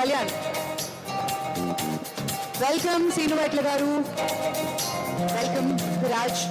Kalyan. Welcome scene Vaitla గారు. Welcome Raj.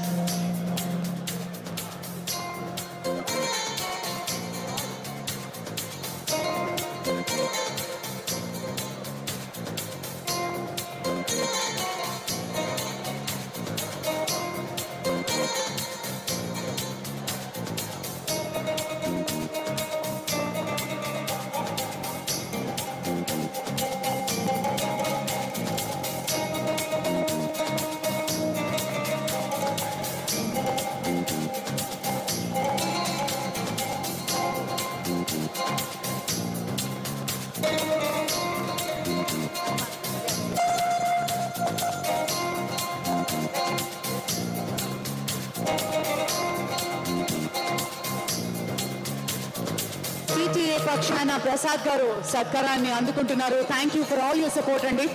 PTA పక్షాన ప్రసాద్ గారు సత్కారాన్ని అందుకుంటున్నారు. Thank you for all your support అండి.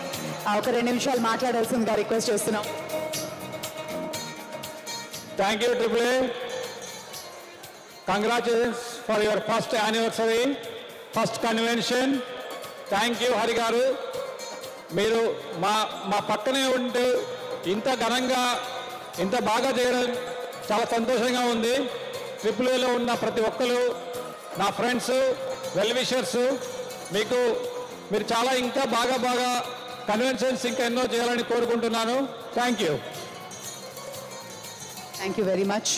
ఒక 2 నిమిషాలు మాట్లాడాల్సిందిగా రిక్వెస్ట్ చేస్తున్నాం. Thank you, AAA. Congratulations for your first anniversary, first convention. Thank you, Hari garu. మీరు మా పక్కనే ఉంటూ ఇంత ఘనంగా ఇంత బాగా చేయడం చాలా సంతోషంగా ఉంది. AAAలో ఉన్న ప్రతి ఒక్కరు నా ఫ్రెండ్స్, వెల్ విషర్స్, మీరు చాలా ఇంకా బాగా కన్వెన్షన్స్ ఇంకా ఎన్నో చేయాలని కోరుకుంటున్నాను. Thank you. Thank you very much.